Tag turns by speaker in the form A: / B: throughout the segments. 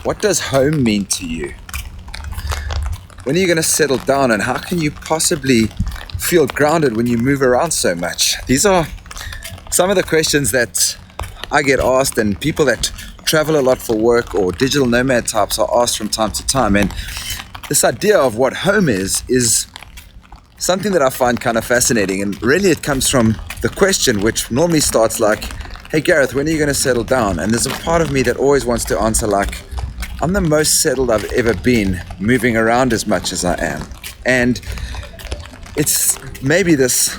A: What does home mean to you? When are you going to settle down, and how can you possibly feel grounded when you move around so much? These are some of the questions that I get asked, and people that travel a lot for work or digital nomad types are asked from time to time. And this idea of what home is something that I find kind of fascinating. And really it comes from the question, which normally starts like, hey Gareth, when are you going to settle down? And there's a part of me that always wants to answer like, I'm the most settled I've ever been, moving around as much as I am. And it's maybe this,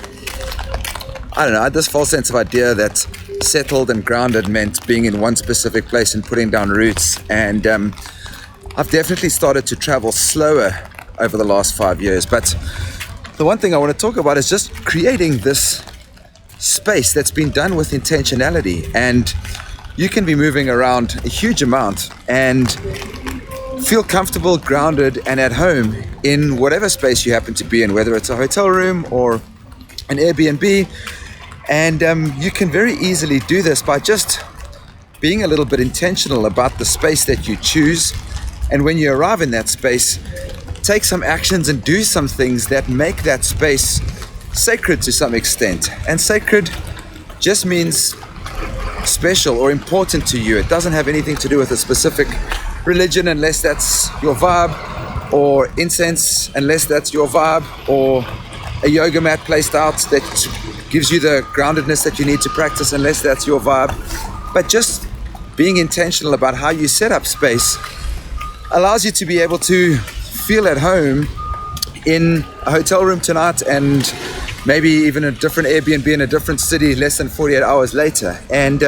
A: I don't know, I had this false sense of idea that settled and grounded meant being in one specific place and putting down roots. And I've definitely started to travel slower over the last 5 years. But the one thing I want to talk about is just creating this space that's been done with intentionality. And you can be moving around a huge amount and feel comfortable, grounded, and at home in whatever space you happen to be in, whether it's a hotel room or an Airbnb. And you can very easily do this by just being a little bit intentional about the space that you choose. And when you arrive in that space, take some actions and do some things that make that space sacred to some extent. And sacred just means special or important to you. It doesn't have anything to do with a specific religion unless that's your vibe, or incense unless that's your vibe, or a yoga mat placed out that gives you the groundedness that you need to practice unless that's your vibe. But just being intentional about how you set up space allows you to be able to feel at home in a hotel room tonight, and maybe even a different Airbnb in a different city less than 48 hours later. And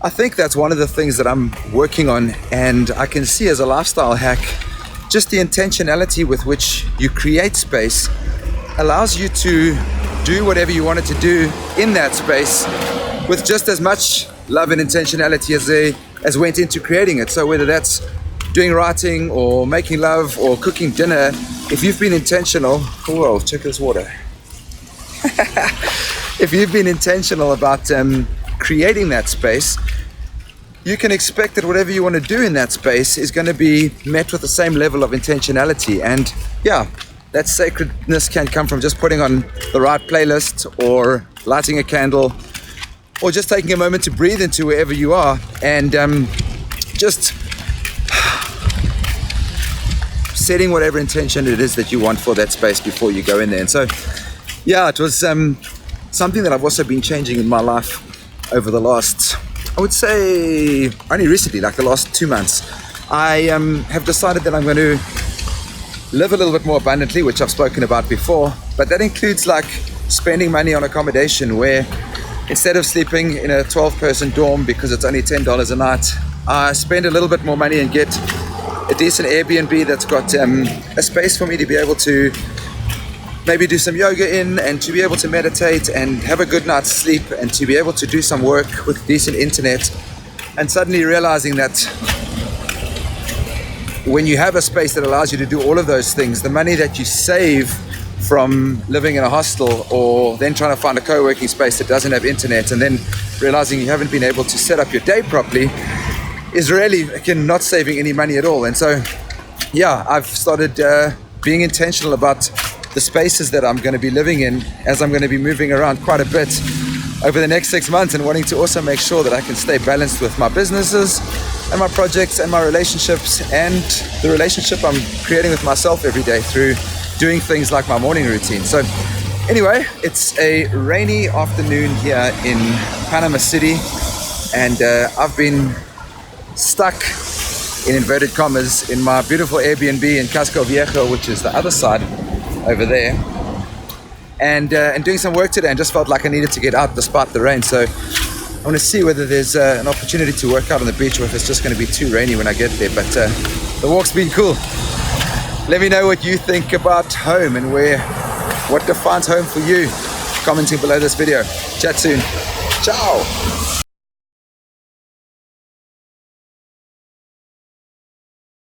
A: I think that's one of the things that I'm working on, and I can see as a lifestyle hack, just the intentionality with which you create space allows you to do whatever you wanted to do in that space with just as much love and intentionality as went into creating it. So whether that's doing writing or making love or cooking dinner, if you've been intentional, whoa, check this water. If you've been intentional about creating that space, you can expect that whatever you want to do in that space is going to be met with the same level of intentionality. And yeah, that sacredness can come from just putting on the right playlist, or lighting a candle, or just taking a moment to breathe into wherever you are, and just setting whatever intention it is that you want for that space before you go in there. And so yeah, it was something that I've also been changing in my life over the last, I would say only recently, like the last 2 months. I have decided that I'm going to live a little bit more abundantly, which I've spoken about before, but that includes like spending money on accommodation, where instead of sleeping in a 12-person dorm because it's only $10 a night, I spend a little bit more money and get a decent Airbnb that's got a space for me to be able to maybe do some yoga in, and to be able to meditate and have a good night's sleep, and to be able to do some work with decent internet. And suddenly realizing that when you have a space that allows you to do all of those things, the money that you save from living in a hostel, or then trying to find a co-working space that doesn't have internet, and then realizing you haven't been able to set up your day properly, is really, again, not saving any money at all. And so yeah, I've started being intentional about the spaces that I'm going to be living in, as I'm going to be moving around quite a bit over the next 6 months, and wanting to also make sure that I can stay balanced with my businesses and my projects and my relationships, and the relationship I'm creating with myself every day through doing things like my morning routine. So anyway, it's a rainy afternoon here in Panama City, and I've been stuck, in inverted commas, in my beautiful Airbnb in Casco Viejo, which is the other side over there, and doing some work today, and just felt like I needed to get out despite the rain. So I want to see whether there's an opportunity to work out on the beach, or if it's just going to be too rainy when I get there. But the walk's been cool. Let me know what you think about home, and what defines home for you, commenting below this video. Chat soon. Ciao.